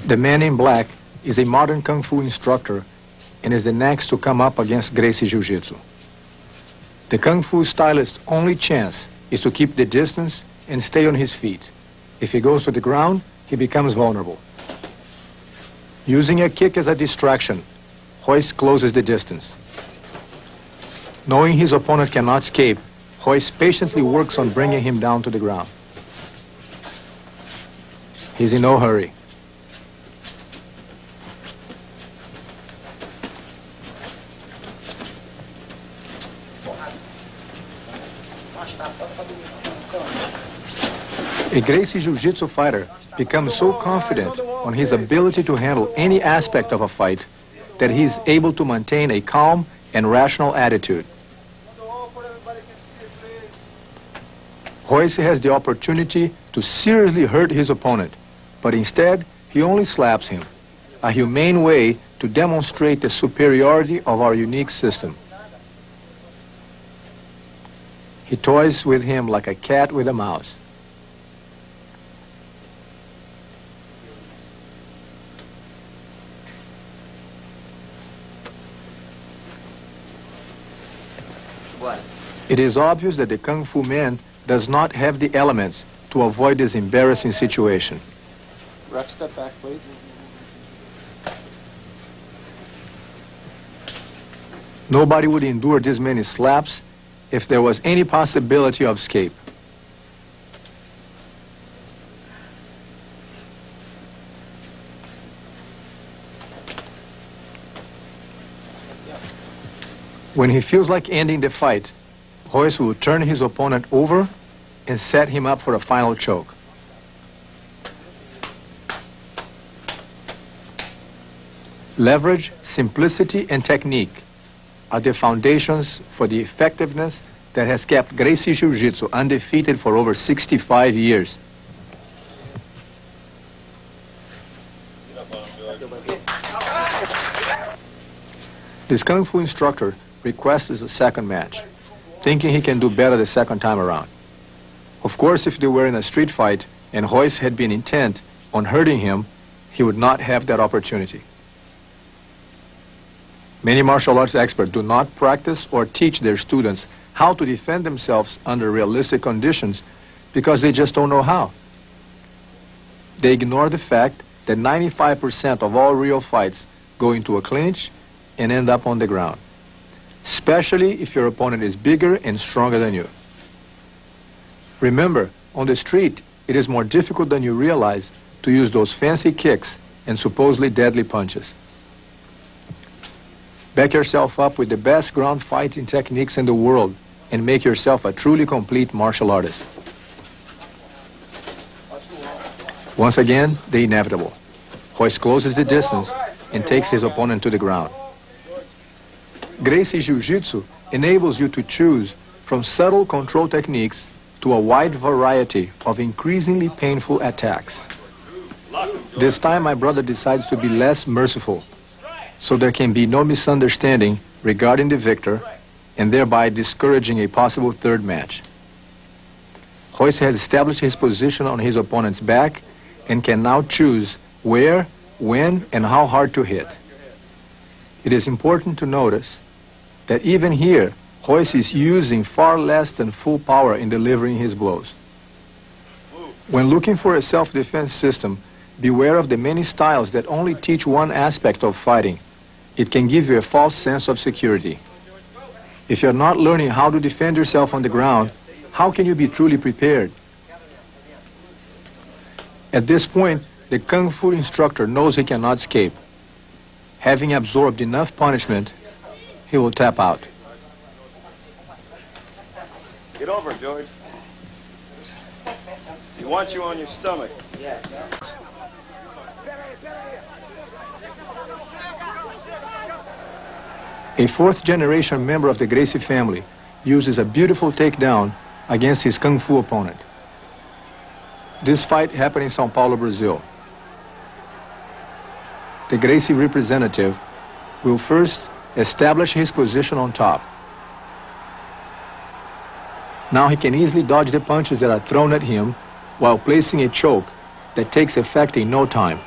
The man in black is a modern Kung Fu instructor and is the next to come up against Gracie Jiu-Jitsu. The Kung Fu stylist's only chance is to keep the distance and stay on his feet. If he goes to the ground, he becomes vulnerable. Using a kick as a distraction, Royce closes the distance. Knowing his opponent cannot escape, Royce patiently works on bringing him down to the ground. He's in no hurry. A Gracie Jiu-Jitsu fighter becomes so confident on his ability to handle any aspect of a fight that he is able to maintain a calm and rational attitude. Royce has the opportunity to seriously hurt his opponent, but instead he only slaps him, a humane way to demonstrate the superiority of our unique system. He toys with him like a cat with a mouse. It is obvious that the Kung Fu man does not have the elements to avoid this embarrassing situation. Ref, step back, please. Nobody would endure this many slaps if there was any possibility of escape. When he feels like ending the fight, Royce will turn his opponent over and set him up for a final choke. Leverage, simplicity, and technique are the foundations for the effectiveness that has kept Gracie Jiu-Jitsu undefeated for over 65 years. This Kung Fu instructor requests a second match, thinking he can do better the second time around. Of course, if they were in a street fight and Royce had been intent on hurting him, he would not have that opportunity. Many martial arts experts do not practice or teach their students how to defend themselves under realistic conditions because they just don't know how. They ignore the fact that 95% of all real fights go into a clinch and end up on the ground, especially if your opponent is bigger and stronger than you. Remember, on the street, it is more difficult than you realize to use those fancy kicks and supposedly deadly punches. Back yourself up with the best ground fighting techniques in the world and make yourself a truly complete martial artist. Once again, the inevitable. Royce closes the distance and takes his opponent to the ground. Gracie Jiu-Jitsu enables you to choose from subtle control techniques to a wide variety of increasingly painful attacks. This time my brother decides to be less merciful, so there can be no misunderstanding regarding the victor and thereby discouraging a possible third match. Royce has established his position on his opponent's back and can now choose where, when, and how hard to hit. It is important to notice that even here, Royce is using far less than full power in delivering his blows. When looking for a self-defense system, beware of the many styles that only teach one aspect of fighting. It can give you a false sense of security. If you're not learning how to defend yourself on the ground, how can you be truly prepared? At this point, the Kung Fu instructor knows he cannot escape. Having absorbed enough punishment, he will tap out. Get over, George. He wants you on your stomach. Yes. A fourth-generation member of the Gracie family uses a beautiful takedown against his Kung Fu opponent. This fight happened in São Paulo, Brazil. The Gracie representative will first establish his position on top. Now he can easily dodge the punches that are thrown at him while placing a choke that takes effect in no time.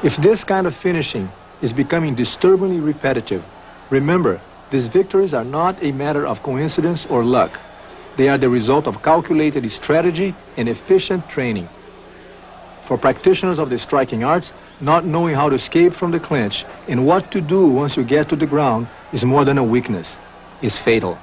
If this kind of finishing is becoming disturbingly repetitive, remember, these victories are not a matter of coincidence or luck. They are the result of calculated strategy and efficient training. For practitioners of the striking arts, not knowing how to escape from the clinch and what to do once you get to the ground is more than a weakness. It's fatal.